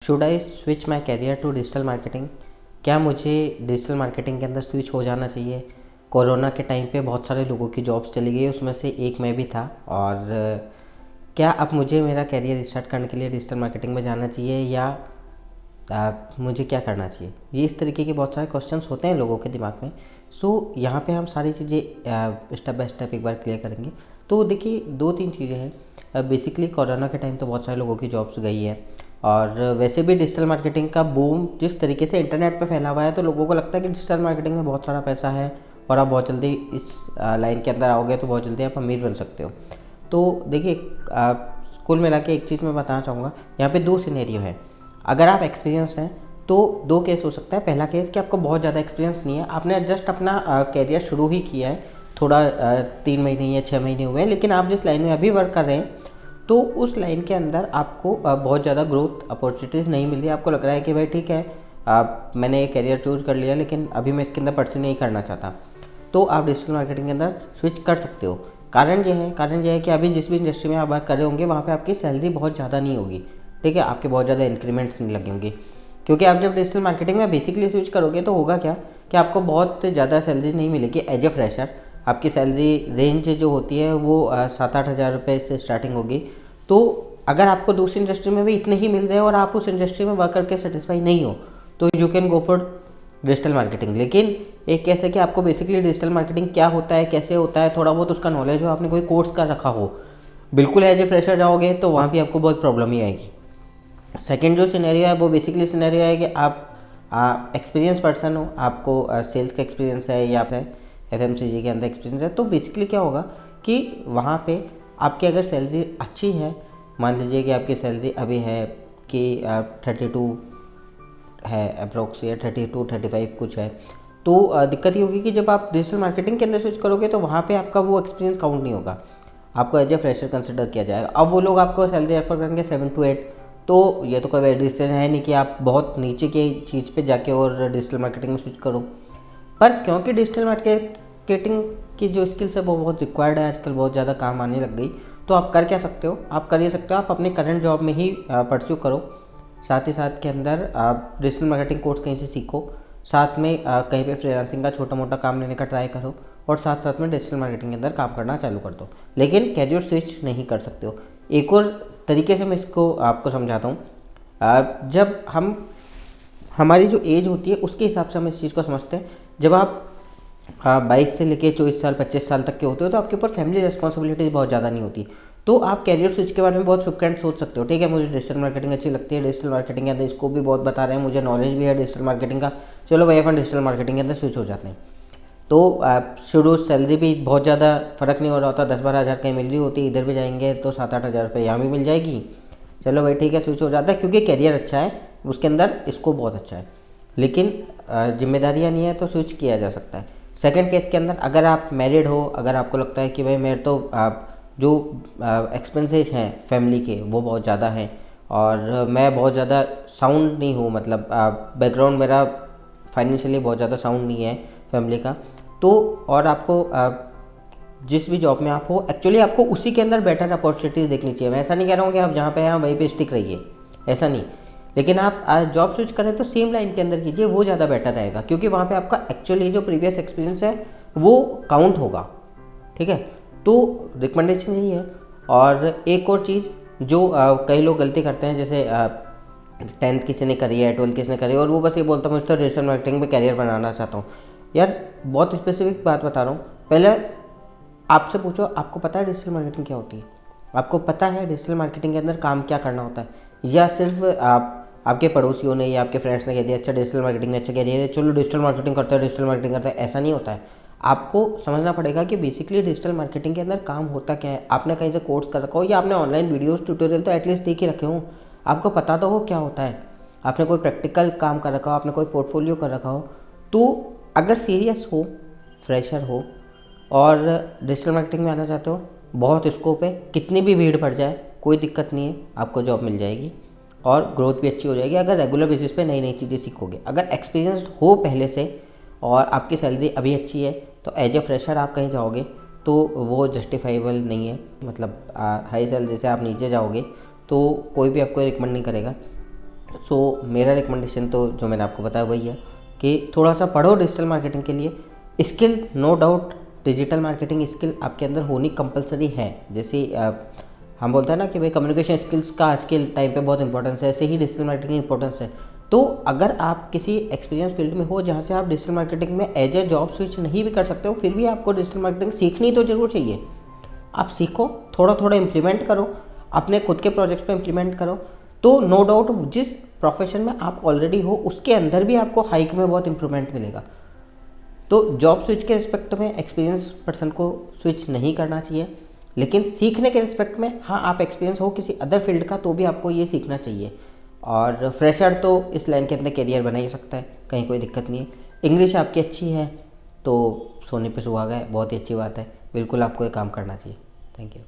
Should I switch my career to digital marketing? क्या मुझे digital marketing के अंदर स्विच हो जाना चाहिए? कोरोना के टाइम पे बहुत सारे लोगों की जॉब्स चली गई, उसमें से एक मैं भी था। और क्या अब मुझे मेरा कैरियर स्टार्ट करने के लिए डिजिटल मार्केटिंग में जाना चाहिए या मुझे क्या करना चाहिए? ये इस तरीके के बहुत सारे क्वेश्चंस होते हैं लोगों के दिमाग में। यहाँ पे हम सारी चीज़ें स्टेप बाय स्टेप एक बार क्लियर करेंगे। तो देखिए, दो तीन चीज़ें हैं। बेसिकली कोरोना के टाइम तो बहुत सारे लोगों की जॉब्स गई है, और वैसे भी डिजिटल मार्केटिंग का बूम जिस तरीके से इंटरनेट पे फैला हुआ है, तो लोगों को लगता है कि डिजिटल मार्केटिंग में बहुत सारा पैसा है और आप बहुत जल्दी इस लाइन के अंदर आओगे तो बहुत जल्दी आप अमीर बन सकते हो। तो देखिए, कुल मिला के एक चीज़ मैं बताना चाहूँगा, यहाँ पे दो सिनेरियो है। अगर आप एक्सपीरियंस हैं तो दो केस हो सकता है। पहला केस कि आपको बहुत ज़्यादा एक्सपीरियंस नहीं है, आपने जस्ट अपना कैरियर शुरू ही किया है, थोड़ा 3 महीने या 6 महीने हुए हैं, लेकिन आप जिस लाइन में अभी वर्क कर रहे हैं तो उस लाइन के अंदर आपको बहुत ज़्यादा ग्रोथ अपॉर्चुनिटीज़ नहीं मिल रही। आपको लग रहा है कि भाई ठीक है, मैंने ये कैरियर चूज़ कर लिया, लेकिन अभी मैं इसके अंदर परस्यू नहीं करना चाहता, तो आप डिजिटल मार्केटिंग के अंदर स्विच कर सकते हो। कारण ये है कि अभी जिस भी इंडस्ट्री में आप वर्क कर रहे होंगे वहाँ पे आपकी सैलरी बहुत ज़्यादा नहीं होगी। ठीक है, आपके बहुत ज़्यादा इंक्रीमेंट्स नहीं लगे होंगे, क्योंकि आप जब डिजिटल मार्केटिंग में बेसिकली स्विच करोगे तो होगा क्या कि आपको बहुत ज़्यादा सैलरी नहीं मिलेगी एज ए फ्रेशर। आपकी सैलरी रेंज जो होती है वो 7-8 हज़ार रुपये से स्टार्टिंग होगी। तो अगर आपको दूसरी इंडस्ट्री में भी इतने ही मिल रहे हैं और आप उस इंडस्ट्री में वर्क करके सेटिस्फाई नहीं हो, तो you can go for digital marketing. लेकिन एक केस है कि आपको बेसिकली डिजिटल मार्केटिंग क्या होता है, कैसे होता है, थोड़ा बहुत उसका नॉलेज हो, आपने कोई कोर्स कर रखा हो। बिल्कुल एज ए फ्रेशर जाओगे तो वहाँ भी आपको बहुत प्रॉब्लम ही आएगी। सेकेंड जो सिनेरियो है वो बेसिकली सिनेरियो है कि आप एक्सपीरियंस पर्सन हो, आपको सेल्स का एक्सपीरियंस है या फिर एफएमसीजी के अंदर एक्सपीरियंस है। तो बेसिकली क्या होगा कि वहाँ पे आपकी अगर सैलरी अच्छी है, मान लीजिए कि आपकी सैलरी अभी है कि 32 है अप्रोक्स, या 32-35 कुछ है, तो दिक्कत ये होगी कि जब आप डिजिटल मार्केटिंग के अंदर स्विच करोगे तो वहाँ पे आपका वो एक्सपीरियंस काउंट नहीं होगा, आपको एज ए फ्रेशर कंसिडर किया जाएगा। अब वो लोग आपको सैलरी ऑफर करेंगे 7 to 8, तो ये तो कोई वैलिड डिसीजन है नहीं कि आप बहुत नीचे की चीज़ पे जाके और डिजिटल मार्केटिंग में स्विच करो। पर क्योंकि डिजिटल मार्केटिंग की जो स्किल्स है वो बहुत रिक्वायर्ड है आजकल, बहुत ज़्यादा काम आने लग गई, तो आप कर क्या सकते हो, आप कर ये सकते हो, आप अपने करंट जॉब में ही परस्यू करो। साथ ही साथ के अंदर आप डिजिटल मार्केटिंग कोर्स कहीं से सीखो, साथ में कहीं पे फ्रीलांसिंग का छोटा मोटा काम लेने का ट्राई करो, और साथ साथ में डिजिटल मार्केटिंग के अंदर काम करना चालू कर दो। लेकिन कैरियर स्विच नहीं कर सकते हो। एक और तरीके से मैं इसको आपको समझाता हूँ। जब हमारी जो एज होती है उसके हिसाब से हम इस चीज़ को समझते हैं। जब आप 22 से लेके 24 साल 25 साल तक के होते हो तो आपके ऊपर फैमिली रिस्पॉन्सिबिलिटीज बहुत ज़्यादा नहीं होती, तो आप कैरियर स्विच के बारे में बहुत फ्रिक्वेंट सोच सकते हो। ठीक है, मुझे डिजिटल मार्केटिंग अच्छी लगती है, डिजिटल मार्केटिंग के अंदर इसको भी बहुत बता रहे हैं, मुझे नॉलेज भी है डिजिटल मार्केटिंग का, चलो भाई अपन डिजिटल मार्केटिंग के अंदर स्विच हो जाते हैं। तो शुरू सैलरी भी बहुत ज़्यादा फ़र्क नहीं हो रहा होता, 10-12 हज़ार कहीं मिल रही होती, इधर भी जाएंगे तो 7-8 हज़ार रुपये यहाँ भी मिल जाएगी, चलो भाई ठीक है स्विच हो जाता है, क्योंकि कैरियर अच्छा है उसके अंदर, स्कोप बहुत अच्छा है। लेकिन जिम्मेदारियाँ नहीं है तो स्विच किया जा सकता है। सेकंड केस के अंदर अगर आप मैरिड हो, अगर आपको लगता है कि भाई मेरे तो जो एक्सपेंसेस हैं फैमिली के वो बहुत ज़्यादा हैं, और मैं बहुत ज़्यादा साउंड नहीं हूँ, मतलब बैकग्राउंड मेरा फाइनेंशियली बहुत ज़्यादा साउंड नहीं है फैमिली का, तो और आपको जिस भी जॉब में आप हो एक्चुअली आपको उसी के अंदर बेटर अपॉर्चुनिटीज़ देखनी चाहिए। मैं ऐसा नहीं कह रहा हूँ कि आप जहाँ पे हैं वहीं पे स्टिक रहिए, ऐसा नहीं, लेकिन आप जॉब स्विच करें तो सेम लाइन के अंदर कीजिए, वो ज़्यादा बेटर रहेगा, क्योंकि वहाँ पे आपका एक्चुअली जो प्रीवियस एक्सपीरियंस है वो काउंट होगा। ठीक है, तो रिकमेंडेशन यही है। और एक और चीज़ जो कई लोग गलती करते हैं, जैसे 10th किसी ने करी है, 12th किसी ने करी है, और वो बस ये बोलता है मुझे तो डिजिटल मार्केटिंग में कैरियर बनाना चाहता हूँ। यार बहुत स्पेसिफिक बात बता रहा हूँ, पहले आपसे पूछो आपको पता है डिजिटल मार्केटिंग क्या होती है, आपको पता है डिजिटल मार्केटिंग के अंदर काम क्या करना होता है, या सिर्फ आपके पड़ोसियों ने या आपके फ्रेंड्स ने कह दिया अच्छा डिजिटल मार्केटिंग में अच्छा कैरियर है, चलो डिजिटल मार्केटिंग करते हैं, डिजिटल मार्केटिंग करते हैं, ऐसा नहीं होता है। आपको समझना पड़ेगा कि बेसिकली डिजिटल मार्केटिंग के अंदर काम होता क्या है। आपने कहीं से कोर्स कर रखा हो या आपने ऑनलाइन वीडियोस ट्यूटोरियल तो एटलीस्ट देख ही रखे हो, आपको पता तो हो क्या होता है, आपने कोई प्रैक्टिकल काम कर रखा हो, आपने कोई पोर्टफोलियो कर रखा हो। तो अगर सीरियस हो, फ्रेशर हो और डिजिटल मार्केटिंग में आना चाहते हो, बहुत स्कोप है, कितनी भी भीड़ पड़ जाए कोई दिक्कत नहीं है, आपको जॉब मिल जाएगी और ग्रोथ भी अच्छी हो जाएगी अगर रेगुलर बेसिस पे नई नई चीज़ें सीखोगे। अगर एक्सपीरियंस्ड हो पहले से और आपकी सैलरी अभी अच्छी है तो एज ए फ्रेशर आप कहीं जाओगे तो वो जस्टिफाइबल नहीं है, मतलब हाई सैलरी से आप नीचे जाओगे तो कोई भी आपको रिकमेंड नहीं करेगा। सो मेरा रिकमेंडेशन तो जो मैंने आपको बताया वही है कि थोड़ा सा पढ़ो डिजिटल मार्केटिंग के लिए। Skill no doubt, digital marketing skill आपके अंदर होनी कंपलसरी है। जैसे हम बोलते हैं ना कि भाई कम्युनिकेशन स्किल्स का आज के टाइम पे बहुत इंपॉर्टेंस है, ऐसे ही डिजिटल मार्केटिंग की इंपॉर्टेंस है। तो अगर आप किसी एक्सपीरियंस फील्ड में हो जहाँ से आप डिजिटल मार्केटिंग में एज ए जॉब स्विच नहीं भी कर सकते हो, फिर भी आपको डिजिटल मार्केटिंग सीखनी तो जरूर चाहिए। आप सीखो, थोड़ा थोड़ा इम्प्लीमेंट करो, अपने खुद के प्रोजेक्ट्स पे इम्प्लीमेंट करो, तो नो डाउट जिस प्रोफेशन में आप ऑलरेडी हो उसके अंदर भी आपको हाइक में बहुत इंप्रूवमेंट मिलेगा। तो जॉब स्विच के रिस्पेक्ट में एक्सपीरियंस पर्सन को स्विच नहीं करना चाहिए, लेकिन सीखने के रिस्पेक्ट में हाँ, आप एक्सपीरियंस हो किसी अदर फील्ड का तो भी आपको ये सीखना चाहिए। और फ्रेशर तो इस लाइन के अंदर करियर बना ही सकता है, कहीं कोई दिक्कत नहीं है। इंग्लिश आपकी अच्छी है तो सोने पे सुहागा है, बहुत ही अच्छी बात है, बिल्कुल आपको ये काम करना चाहिए। Thank you.